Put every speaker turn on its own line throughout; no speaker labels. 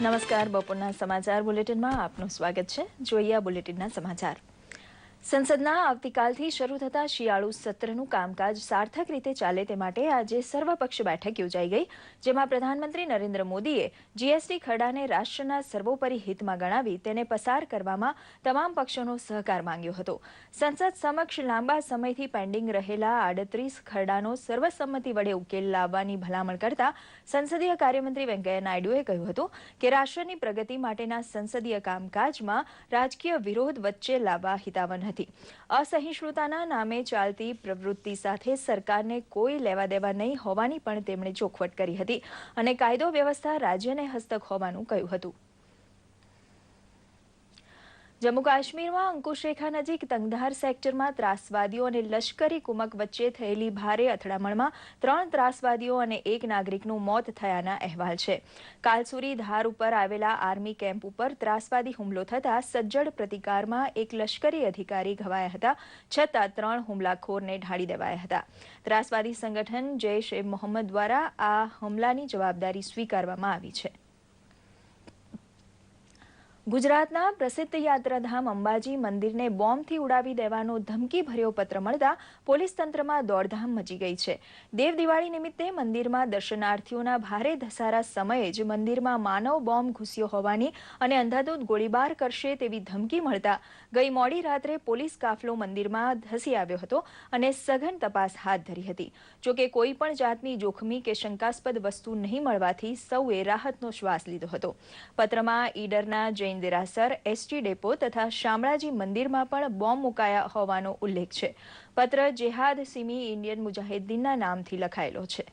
નમસ્કાર, બપોરના સમાચાર બુલેટિનમાં આપનું સ્વાગત છે. જોઈએ આ બુલેટિનના સમાચાર. સંસદના આવતીકાલથી શરૂ થતા શિયાળુ સત્રનું કામકાજ સાર્થક રીતે ચાલે તે માટે આજે સર્વપક્ષ બેઠક યોજાઈ ગઈ, જેમાં પ્રધાનમંત્રી નરેન્દ્ર મોદીએ જીએસટી ખરડાને રાષ્ટ્રના સર્વોપરી હિતમાં ગણાવી તેને પસાર કરવામાં તમામ પક્ષોનો સહકાર માંગ્યો હતો. સંસદ સમક્ષ લાંબા સમયથી પેન્ડિંગ રહેલા 38 ખરડાનો સર્વસંમતિ વડે ઉકેલ લાવવાની ભલામણ કરતા સંસદીય કાર્યમંત્રી વેંકૈયા નાયડુએ કહ્યું હતું કે રાષ્ટ્રની પ્રગતિ માટેના સંસદીય કામકાજમાં રાજકીય વિરોધ વચ્ચે લાવવા હિતાવહ નથી. અસહિષ્ણુતાના નામે ચાલતી પ્રવૃત્તિ સાથે સરકારને કોઈ લેવાદેવા નહીં હોવાની પણ તેમણે ચોખવટ કરી હતી અને કાયદો વ્યવસ્થા રાજ્યને હસ્તક હોવાનું કહ્યું હતું. જમ્મુ કાશ્મીરમાં અંકુશ રેખા નજીક તંગધાર સેક્ટરમાં ત્રાસવાદીઓ અને લશ્કરી કુમક વચ્ચે થયેલી ભારે અથડામણમાં 3 ત્રાસવાદીઓ અને 1 નાગરિકનું મોત થયાના અહેવાલ છે. કાલસુરી ધાર ઉપર આવેલા આર્મી કેમ્પ ઉપર ત્રાસવાદી હુમલો થતાં સજ્જડ પ્રતિકારમાં એક લશ્કરી અધિકારી ઘવાયા હતા, છતાં 3 હુમલાખોરને ઢાળી દેવાયા હતા. ત્રાસવાદી સંગઠન જૈશ-એ-મોહમ્મદ દ્વારા આ હુમલાની જવાબદારી સ્વીકારવામાં આવી છે. ગુજરાતના પ્રસિદ્ધ યાત્રાધામ અંબાજી મંદિરને બોમ્બથી ઉડાવી દેવાનો ધમકીભર્યો પત્ર મળતા પોલીસ તંત્રમાં દોડધામ મચી ગઈ છે. દેવ દિવાળી નિમિત્તે મંદિરમાં દર્શનાર્થીઓના ભારે ધસારા સમયે જ મંદિરમાં માનવ બોમ્બ ઘૂસ્યો હોવાની અને અંધાધૂંધ ગોળીબાર કરશે તેવી ધમકી મળતા ગઈ મોડી રાત્રે પોલીસ કાફલો મંદિરમાં ધસી આવ્યો હતો અને સઘન તપાસ હાથ ધરી હતી. જોકે કોઈ પણ જાતની જોખમી કે શંકાસ્પદ વસ્તુ નહીં મળવાથી સૌએ રાહતનો શ્વાસ લીધો હતો. પત્રમાં ઈડરના જૈન દેરાસર, એસટી ડેપો તથા શામળાજી મંદિરમાં પણ બોમ્બ મુકાયા હોવાનો ઉલ્લેખ છે. પત્ર જેહાદ સિમી ઇન્ડિયન મુજાહિદ્દીનના નામથી લખાયેલો છે.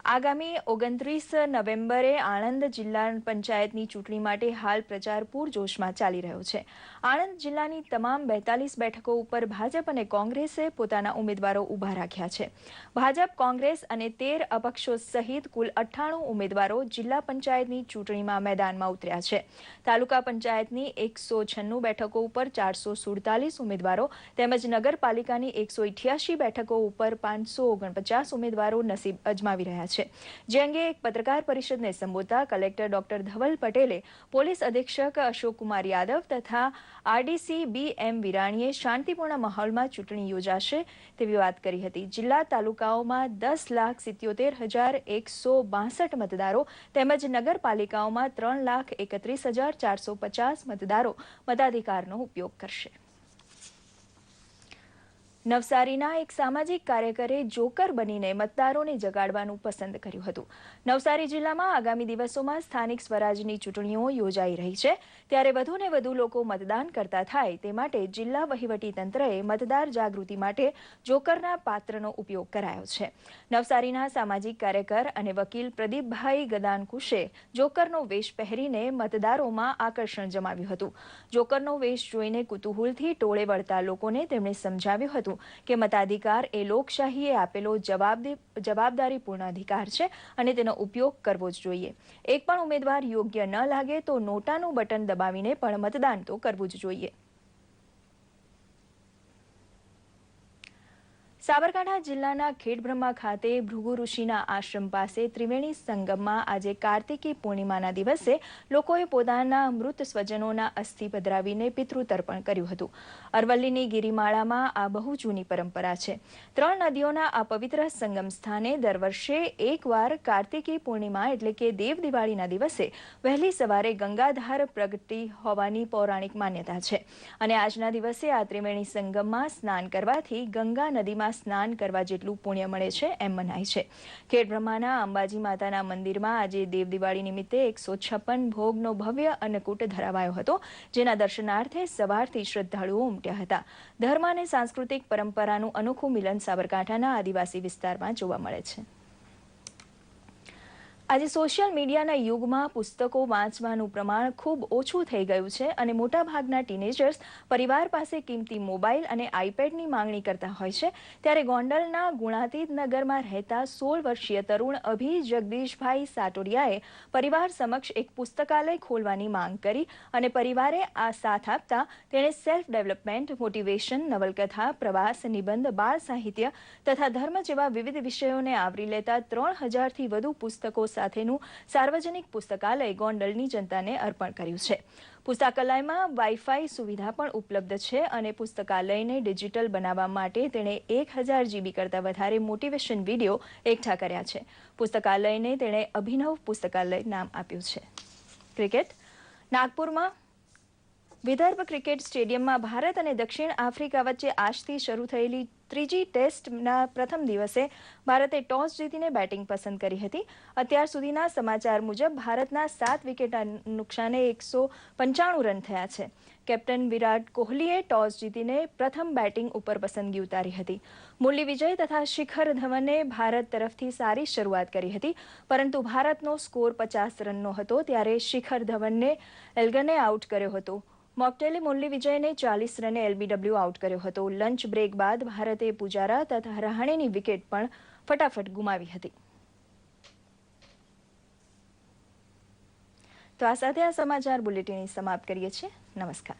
આગામી 29 નવેમ્બરે આણંદ જિલ્લા પંચાયતની ચૂંટણી માટે હાલ પ્રચાર પૂરજોશમાં ચાલી રહ્યો છે. આણંદ જિલ્લાની તમામ 42 બેઠકો ઉપર ભાજપ અને કોંગ્રેસે પોતાના ઉમેદવારો ઊભા રાખ્યા છે. ભાજપ, કોંગ્રેસ અને 13 અપક્ષો સહિત કુલ 98 ઉમેદવારો જિલ્લા પંચાયતની ચૂંટણીમાં મેદાનમાં ઉતર્યા છે. તાલુકા પંચાયતની 196 બેઠકો ઉપર 447 ઉમેદવારો તેમજ નગરપાલિકાની 188 બેઠકો ઉપર 549 ઉમેદવારો નસીબ અજમાવી રહ્યા છે. જે અંગે એક પત્રકાર પરિષદને સંબોધતા કલેક્ટર ડોક્ટર ધવલ પટેલે પોલીસ અધિક્ષક અશોક કુમાર યાદવ તથા આરડીસી બી.એમ. વિરાણીએ શાંતિપૂર્ણ માહોલમાં ચૂંટણી યોજાશે તેવી વાત કરી હતી. જિલ્લા તાલુકાઓમાં 10,77,162 મતદારો તેમજ નગરપાલિકાઓમાં 3,31,450 મતદારો મતાધિકારનો ઉપયોગ કરશે. નવસારીના એક સામાજિક કાર્યકરે જોકર બનીને મતદારોને જગાડવાનું પસંદ કર્યું હતું. નવસારી જિલ્લામાં આગામી દિવસોમાં સ્થાનિક સ્વરાજની ચૂંટણીઓ યોજાઈ રહી છે, ત્યારે વધુને વધુ લોકો મતદાન કરતા થાય તે માટે જિલ્લા વહીવટીતંત્રએ મતદાર જાગૃતિ માટે જોકરના પાત્રનો ઉપયોગ કરાયો છે. નવસારીના સામાજિક કાર્યકર અને વકીલ પ્રદીપભાઈ ગદાનકુશે જોકરનો વેશ પહેરીને મતદારોમાં આકર્ષણ જમાવ્યું હતું. જોકરનો વેશ જોઈને કુતૂહલથી ટોળે વળતા લોકોને તેમણે સમજાવ્યું હતું કે મતાધિકાર એ લોકશાહીએ આપેલો જવાબદારીપૂર્ણ અધિકાર છે અને તેનો ઉપયોગ કરવો જ જોઈએ. એક પણ ઉમેદવાર યોગ્ય ન લાગે તો નોટાનું બટન દબાવીને પણ મતદાન તો કરવું જ જોઈએ. સાબરકાંઠા જિલ્લાના ખેડબ્રહ્મા ખાતે ભૃગુ ઋષિના આશ્રમ પાસે ત્રિવેણી સંગમમાં આજે કાર્તિકી પૂર્ણિમાના દિવસે લોકોએ પોતાના મૃત સ્વજનોના અસ્થિ પધરાવીને પિતૃતર્પણ કર્યું હતું. અરવલ્લીની ગિરિમાળામાં આ બહુ જૂની પરંપરા છે. 3 નદીઓના આ પવિત્ર સંગમ સ્થાને દર વર્ષે એકવાર કાર્તિકી પૂર્ણિમા એટલે કે દેવ દિવાળીના દિવસે વહેલી સવારે ગંગાધાર પ્રગટી હોવાની પૌરાણિક માન્યતા છે અને આજના દિવસે આ ત્રિવેણી સંગમમાં સ્નાન કરવાથી ગંગા નદીમાં સ્નાન કરવા જેટલું પુણ્ય મળે છે એમ મનાય છે. ખેડબ્રહ્માના અંબાજી માતાના મંદિરમાં આજે દેવ દિવાળી નિમિત્તે 156 ભોગનો ભવ્ય અન્નકૂટ ધરાવાયો હતો, જેના દર્શનાર્થે સવારથી શ્રદ્ધાળુઓ ઉમટ્યા હતા. ધર્મ અને સાંસ્કૃતિક પરંપરાનું અનોખું મિલન સાબરકાંઠાના આદિવાસી વિસ્તારમાં જોવા મળે છે. આજે સોશિયલ મીડિયાના યુગમાં પુસ્તકો વાંચવાનું પ્રમાણ ખૂબ ઓછું થઈ ગયું છે અને મોટાભાગના ટીનેજર્સ પરિવાર પાસે કિંમતી મોબાઈલ અને આઈપેડની માંગણી કરતા હોય છે. ત્યારે ગોંડલના ગુણાતીત નગરમાં રહેતા 16 વર્ષીય તરુણ અભી જગદીશભાઈ સાટોડિયાએ પરિવાર સમક્ષ એક પુસ્તકાલય ખોલવાની માંગ કરી અને પરિવારે આ સાથ આપતા તેણે સેલ્ફ ડેવલપમેન્ટ, મોટિવેશન, નવલકથા, પ્રવાસ, નિબંધ, બાળ સાહિત્ય તથા ધર્મ જેવા વિવિધ વિષયોને આવરી લેતા 3000થી વધુ પુસ્તકો સાથેનું સાર્વજનિક પુસ્તકાલય ગોંડલની જનતાને અર્પણ કર્યું છે. પુસ્તકાલયમાં વાઈફાઈ સુવિધા પણ ઉપલબ્ધ છે અને પુસ્તકાલયને ડિજિટલ બનાવવા માટે તેણે 1000 GB કરતાં વધારે મોટિવેશન વિડીયો એકઠા કર્યા છે. પુસ્તકાલયને તેણે અભિનવ પુસ્તકાલય નામ આપ્યું છે. ક્રિકેટ. નાગપુરમાં વિદર્ભ ક્રિકેટ સ્ટેડિયમમાં ભારત અને દક્ષિણ આફ્રિકા વચ્ચે આજથી શરૂ થયેલી ત્રીજી ટેસ્ટના પ્રથમ દિવસે ભારતે ટોસ જીતીને બેટિંગ પસંદ કરી હતી. અત્યાર સુધીના સમાચાર મુજબ ભારતના 7 વિકેટના નુકસાને 195 રન થયા છે. કેપ્ટન વિરાટ કોહલીએ ટોસ જીતીને પ્રથમ બેટિંગ ઉપર પસંદગી ઉતારી હતી. મુરલી વિજય તથા શિખર ધવને ભારત તરફથી સારી શરૂઆત કરી હતી, પરંતુ ભારતનો સ્કોર 50 રનનો હતો ત્યારે શિખર ધવનને એલ્ગને આઉટ કર્યો હતો. મોકટેલે મુરલી વિજયને 40 રને LBW આઉટ કર્યો હતો. લંચ બ્રેક બાદ ભારતે પુજારા તથા રહાણેની વિકેટ પણ ફટાફટ ગુમાવી હતી. તો આ સાથે આ સમાચાર બુલેટિન સમાપ્ત કરીએ છીએ. નમસ્કાર.